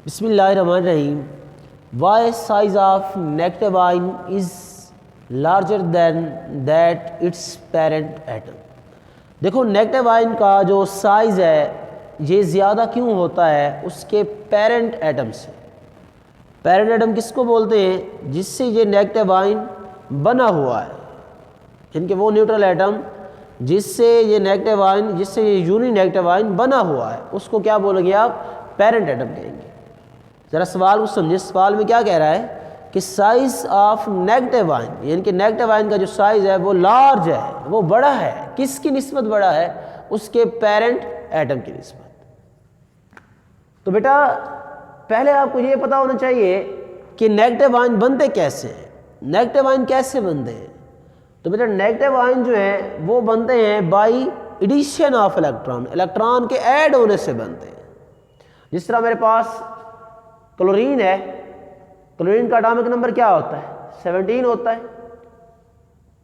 बिस्मिल्लाहिर्रहमानिर्रहीम। Why size of negative ion is larger than that its parent atom. देखो negative ion का जो size है ये ज़्यादा क्यों होता है उसके पेरेंट एटम से। पेरेंट एटम किसको बोलते हैं? जिससे ये नेगेटिव आयन बना हुआ है, इनके वो न्यूट्रल एटम जिससे ये नेगेटिव आयन, जिससे ये यूनी नेगेटिव आयन बना हुआ है, उसको क्या बोलेंगे आप? पेरेंट एटम कहेंगे। ज़रा सवाल को समझिए। सवाल में क्या कह रहा है कि साइज ऑफ नेगेटिव आयन, यानी कि नेगेटिव आयन का जो साइज है वो लार्ज है, वो बड़ा है। किसकी निस्बत बड़ा है? उसके पेरेंट एटम की निस्बत। तो बेटा पहले आपको ये पता होना चाहिए कि नेगेटिव आयन बनते कैसे हैं, नेगेटिव आयन कैसे बनते हैं। तो बेटा नेगेटिव आयन जो है वो बनते हैं by addition of electron, electron के ऐड होने से बनते हैं। जिस तरह मेरे पास क्लोरीन है, क्लोरीन का एटॉमिक नंबर क्या होता है? 17 होता है।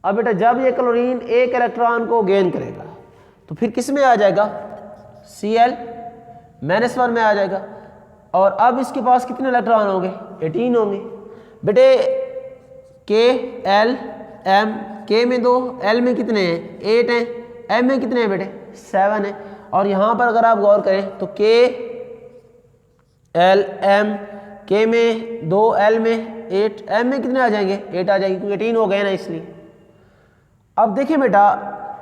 अब बेटा जब ये क्लोरीन एक इलेक्ट्रॉन को गेन करेगा तो फिर किस में आ जाएगा? Cl-1 में आ जाएगा। और अब इसके पास कितने इलेक्ट्रॉन होंगे? 18 होंगे। बेटे K-L-M, K में 2, L में कितने हैं? 8 हैं, M में कितने हैं बेटे? 7 हैं। और यहाँ पर अगर आप गौर करें तो K-L-M, K में 2, L में 8, M में कितने आ जाएंगे? 8 आ जाएंगे, क्योंकि 18 हो गए ना इसलिए। अब देखिए बेटा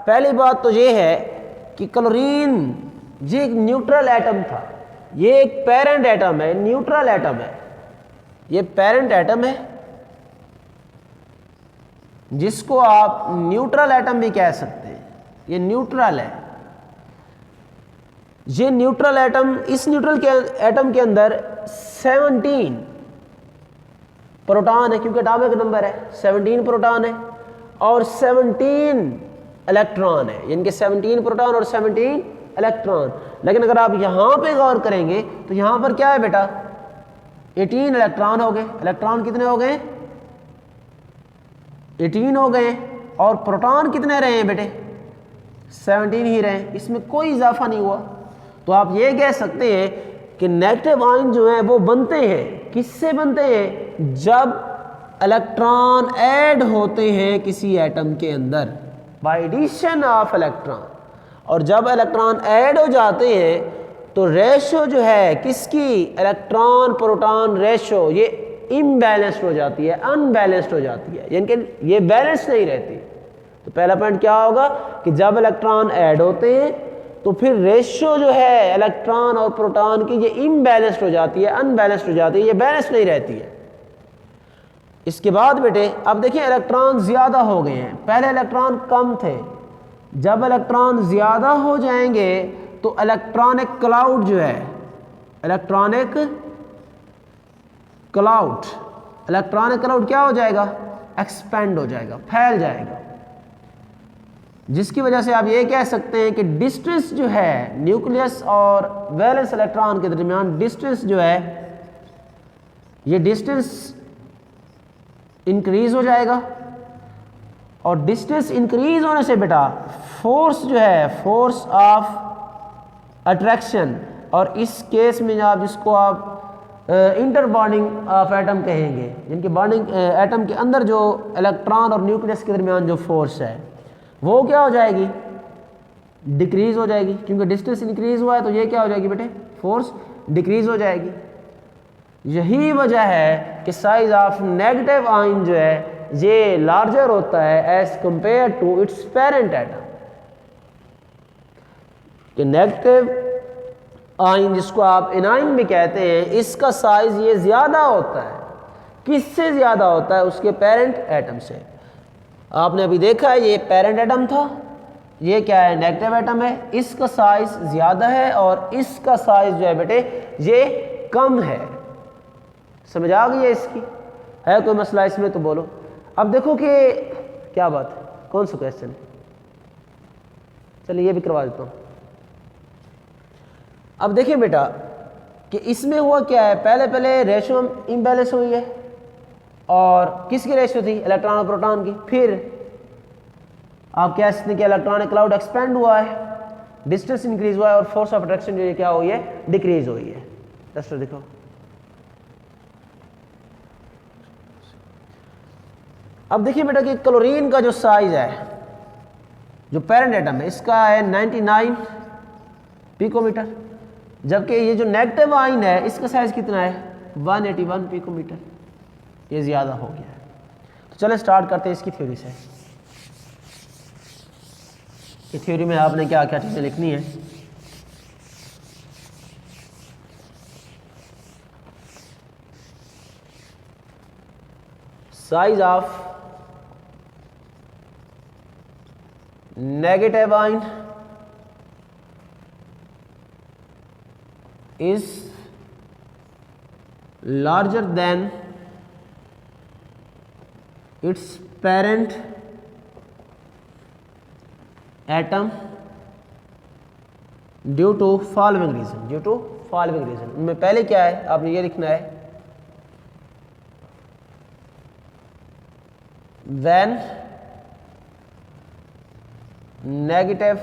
पहली बात तो ये है कि क्लोरीन ये एक न्यूट्रल एटम था, ये एक पेरेंट एटम है, न्यूट्रल एटम है। ये पेरेंट एटम है जिसको आप न्यूट्रल एटम भी कह सकते हैं। ये न्यूट्रल है। ये न्यूट्रल एटम, इस न्यूट्रल के एटम के अंदर 17 प्रोटॉन है, क्योंकि एटॉमिक नंबर है 17 प्रोटॉन है और 17 इलेक्ट्रॉन है, यानी कि 17 प्रोटॉन और 17 इलेक्ट्रॉन। लेकिन अगर आप यहां पे गौर करेंगे तो यहां पर क्या है बेटा? 18 इलेक्ट्रॉन हो गए। इलेक्ट्रॉन कितने हो गए? 18 हो गए। और प्रोटॉन कितने रहे हैं बेटे? 17 ही रहे, इसमें कोई इजाफा नहीं हुआ। तो आप ये कह सकते हैं कि नेगेटिव आयन जो है वो बनते हैं, किससे बनते हैं? जब इलेक्ट्रॉन ऐड होते हैं किसी एटम के अंदर बाय एडिशन ऑफ इलेक्ट्रॉन। और जब इलेक्ट्रॉन ऐड हो जाते हैं तो रेशो जो है किसकी? इलेक्ट्रॉन प्रोटॉन रेशो ये इम्बैलेंस्ड हो जाती है, अनबैलेंस्ड हो जाती है, यानी कि ये बैलेंस नहीं रहती। तो पहला पॉइंट क्या होगा कि जब इलेक्ट्रॉन ऐड होते हैं तो फिर रेशो जो है इलेक्ट्रॉन और प्रोटॉन की ये इम्बैलेंस्ड हो जाती है, अनबैलेंस्ड हो जाती है, ये बैलेंस नहीं रहती है। इसके बाद बेटे अब देखिए इलेक्ट्रॉन ज़्यादा हो गए हैं, पहले इलेक्ट्रॉन कम थे। जब इलेक्ट्रॉन ज़्यादा हो जाएंगे तो इलेक्ट्रॉनिक क्लाउड जो है, इलेक्ट्रॉनिक क्लाउड क्या हो जाएगा? एक्सपेंड हो जाएगा, फैल जाएगा। जिसकी वजह से आप ये कह सकते हैं कि डिस्टेंस जो है न्यूक्लियस और वैलेंस इलेक्ट्रॉन के दरमियान, डिस्टेंस जो है ये डिस्टेंस इंक्रीज हो जाएगा। और डिस्टेंस इंक्रीज होने से बेटा फोर्स जो है, फोर्स ऑफ अट्रैक्शन, और इस केस में आप जिसको आप इंटर बॉन्डिंग ऑफ एटम कहेंगे, जिनकी बॉन्डिंग एटम के अंदर जो इलेक्ट्रॉन और न्यूक्लियस के दरमियान जो फोर्स है वो क्या हो जाएगी? डिक्रीज हो जाएगी, क्योंकि डिस्टेंस इंक्रीज हुआ है तो ये क्या हो जाएगी बेटे? फोर्स डिक्रीज हो जाएगी। यही वजह है कि साइज ऑफ नेगेटिव आयन जो है ये लार्जर होता है as compare to its parent atom. कि नेगेटिव आयन जिसको आप एनाइन भी कहते हैं, इसका साइज ये ज्यादा होता है। किससे ज्यादा होता है? उसके पेरेंट एटम से। आपने अभी देखा है ये पेरेंट एटम था, ये क्या है? नेगेटिव एटम है। इसका साइज ज्यादा है और इसका साइज जो है बेटे ये कम है। समझ आ गई है इसकी? है कोई मसला इसमें तो बोलो। अब देखो कि क्या बात है, कौन सा क्वेश्चन है? चलिए ये भी करवा देता हूँ। अब देखिए बेटा कि इसमें हुआ क्या है, पहले रेशो इम्बैलेंस हुई है। और किसकी रेशो थी? इलेक्ट्रॉन और प्रोटॉन की। फिर आप कह सकते हैं कि इलेक्ट्रॉनिक क्लाउड एक्सपेंड हुआ है, डिस्टेंस इंक्रीज हुआ है और फोर्स ऑफ अट्रैक्शन जो है क्या हुई है? डिक्रीज हुई है। डस्टर दिखाओ। अब देखिए बेटा कि क्लोरीन का जो साइज है, जो पेरेंट एटम है, इसका है 99 पिकोमीटर, जबकि ये जो नेगेटिव आयन है इसका साइज कितना है 181 पिकोमीटर। ये ज़्यादा हो गया है। तो चले स्टार्ट करते हैं इसकी थ्योरी से। ये थ्योरी में आपने क्या क्या चीज़ें लिखनी है। Size of negative ion is larger than its parent atom due to following reason। उनमें पहले क्या है, आपने ये लिखना है when negative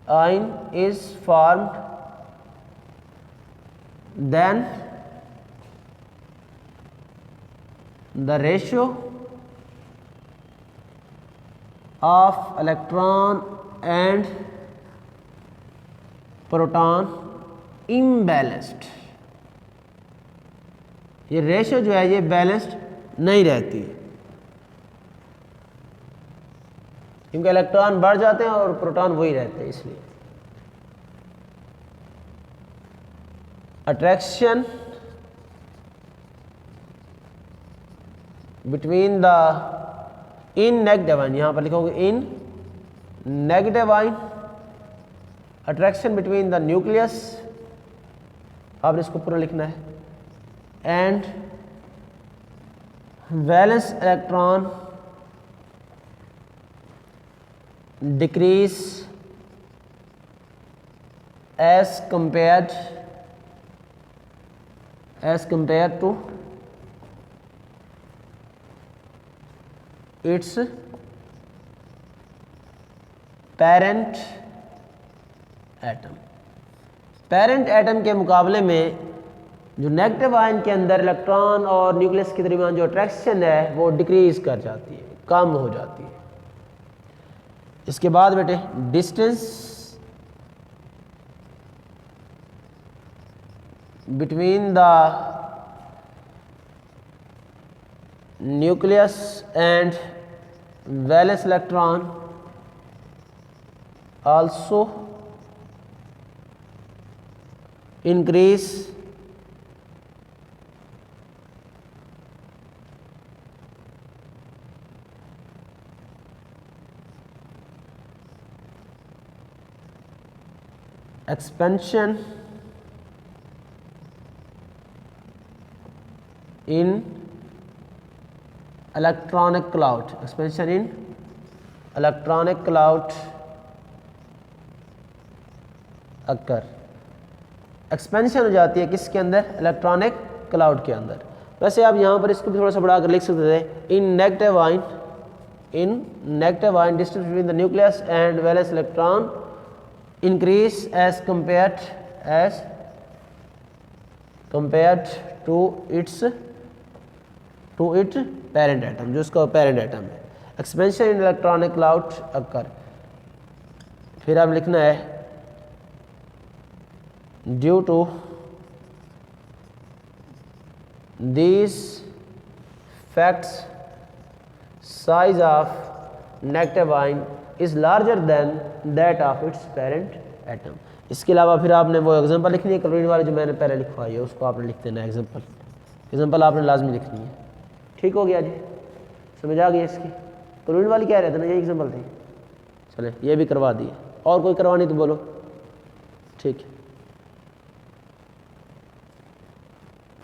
ion is formed, then the ratio of electron and proton imbalanced। ये रेशियो जो है ये बैलेंस्ड नहीं रहती है, क्योंकि इलेक्ट्रॉन बढ़ जाते हैं और प्रोटॉन वही रहते हैं। इसलिए attraction between the in negative ion, यहां पर लिखोगे in negative ion, attraction between the nucleus, आपने इसको पूरा लिखना है, and valence electron decrease as compared to its parent atom। Parent atom के मुकाबले में जो नेगेटिव आयन के अंदर इलेक्ट्रॉन और न्यूक्लियस के दरमियान जो अट्रैक्शन है वो डिक्रीज कर जाती है, कम हो जाती है। इसके बाद बेटे distance between the nucleus and valence electron also increase expansion in electronic cloud, expansion in electronic cloud occur। Expansion हो जाती है किसके अंदर, इलेक्ट्रॉनिक क्लाउड के अंदर। वैसे आप यहाँ पर इसको भी थोड़ा सा बढ़ाकर लिख सकते थे, in negative ion distance between the nucleus and valence electron increase as compared to its parent atom, जो उसका पेरेंट एटम है। Expansion in electronic cloud occur. फिर आप लिखना है due to these facts size of negative ion is larger than that of its parent atom। इसके अलावा फिर आपने वो एग्जांपल लिखनी है क्लोरीन वाले जो मैंने पहले लिखवाई है, उसको आपने लिख देना है। एग्जांपल आपने लाजमी लिखनी है। ठीक हो गया जी, समझ आ गई इसकी। क्लोरीन वाली क्या रहता है ना, यही एग्जांपल थी। चले ये भी करवा दिए, और कोई करवानी तो बोलो। ठीक है।